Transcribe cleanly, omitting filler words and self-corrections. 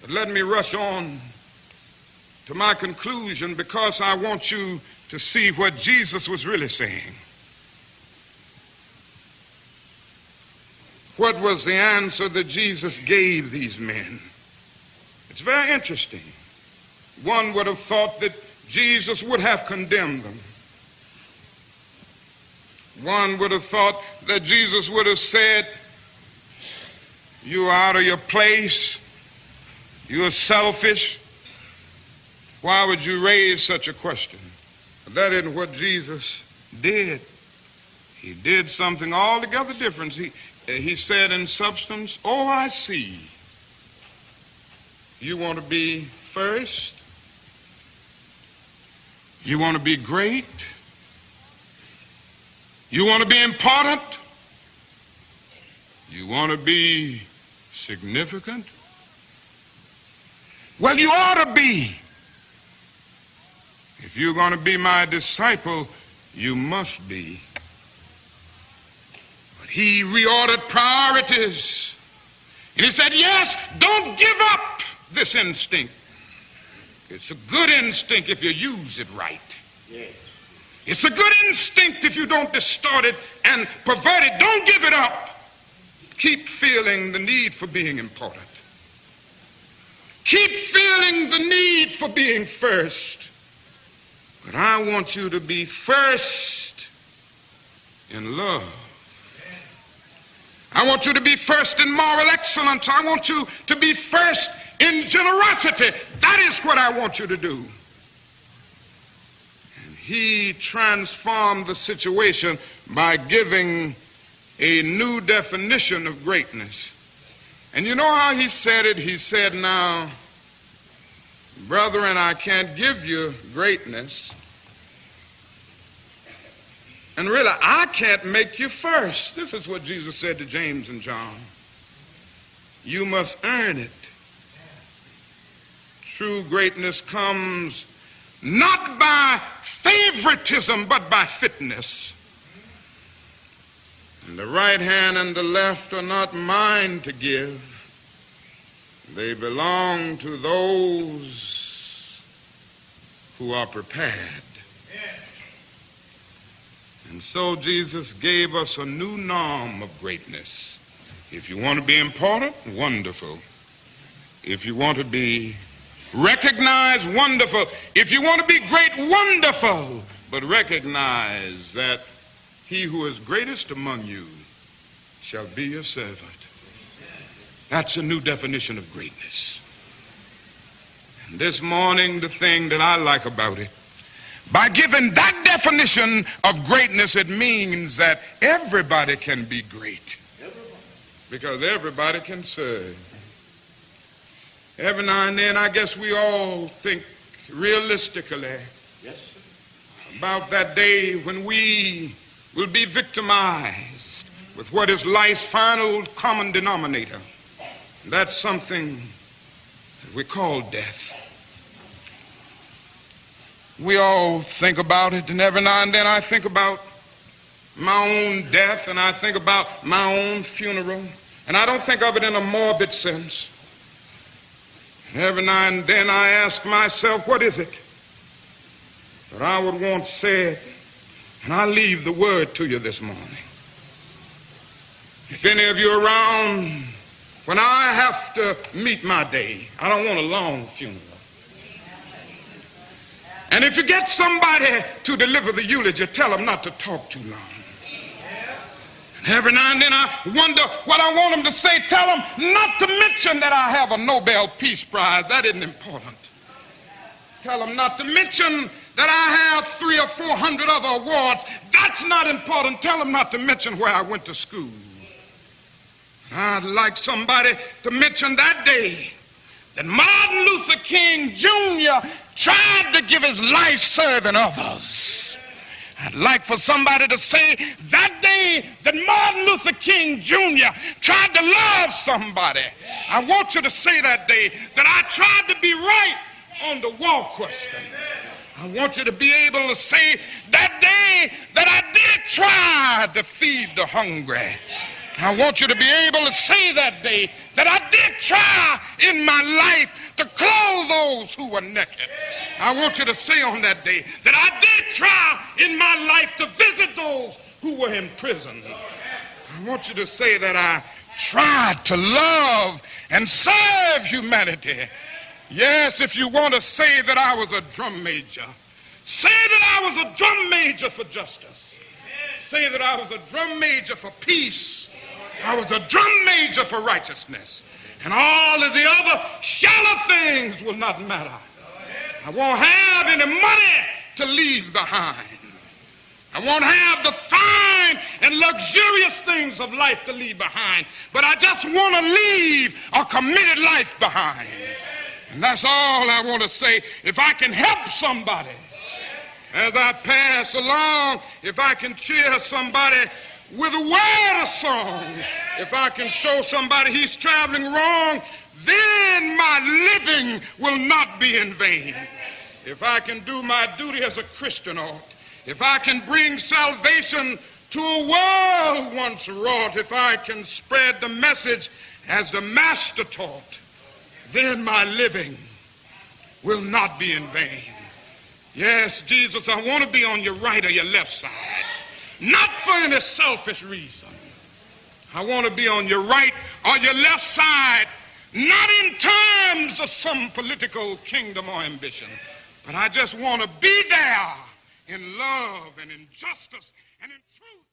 But let me rush on to my conclusion, because I want you to see what Jesus was really saying. What was the answer that Jesus gave these men? It's very interesting. One would have thought that Jesus would have condemned them. One would have thought that Jesus would have said, "You are out of your place. You are selfish. Why would you raise such a question?" But that isn't what Jesus did. He did something altogether different. He said in substance, "Oh, I see. You want to be first? You want to be great? You want to be important? You want to be significant? Well, you ought to be. If you're going to be my disciple, you must be." But he reordered priorities. And he said, yes, don't give up this instinct. It's a good instinct if you use it right. Yes. It's a good instinct if you don't distort it and pervert it. Don't give it up. Keep feeling the need for being important. Keep feeling the need for being first. But I want you to be first in love. I want you to be first in moral excellence. I want you to be first in generosity. That is what I want you to do. And he transformed the situation by giving a new definition of greatness. And you know how he said it? He said, "Now, brethren, I can't give you greatness. And really, I can't make you first." This is what Jesus said to James and John. You must earn it. True greatness comes not by favoritism, but by fitness. And the right hand and the left are not mine to give. They belong to those who are prepared. And so Jesus gave us a new norm of greatness. If you want to be important, wonderful. If you want to be recognized, wonderful. If you want to be great, wonderful. But recognize that he who is greatest among you shall be your servant. That's a new definition of greatness. And this morning, the thing that I like about it, by giving that definition of greatness, it means that everybody can be great. Because everybody can serve. Every now and then, I guess we all think realistically about that day when we will be victimized with what is life's final common denominator. That's something that we call death. We all think about it, and every now and then I think about my own death, and I think about my own funeral, and I don't think of it in a morbid sense. And every now and then I ask myself, what is it that I would want said? And I leave the word to you this morning. If any of you are around when I have to meet my day, I don't want a long funeral. And if you get somebody to deliver the eulogy, tell them not to talk too long. And every now and then I wonder what I want them to say. Tell them not to mention that I have a Nobel Peace Prize. That isn't important. Tell them not to mention that I have 300 or 400 other awards. That's not important. Tell them not to mention where I went to school. I'd like somebody to mention that day that Martin Luther King Jr. tried to give his life serving others. I'd like for somebody to say that day that Martin Luther King Jr. tried to love somebody. I want you to say that day that I tried to be right on the war question. I want you to be able to say that day that I did try to feed the hungry. I want you to be able to say that day that I did try in my life to clothe those who were naked. I want you to say on that day that I did try in my life to visit those who were in prison. I want you to say that I tried to love and serve humanity. Yes, if you want to say that I was a drum major, say that I was a drum major for justice. Say that I was a drum major for peace. I was a drum major for righteousness. And all of the other shallow things will not matter. I won't have any money to leave behind. I won't have the fine and luxurious things of life to leave behind. But I just want to leave a committed life behind. And that's all I want to say. If I can help somebody as I pass along, if I can cheer somebody with a word of song, if I can show somebody he's traveling wrong, then my living will not be in vain. If I can do my duty as a Christian ought, if I can bring salvation to a world once wrought, if I can spread the message as the Master taught, then my living will not be in vain. Yes, Jesus, I want to be on your right or your left side. Not for any selfish reason. I want to be on your right or your left side, not in terms of some political kingdom or ambition, but I just want to be there in love and in justice and in truth.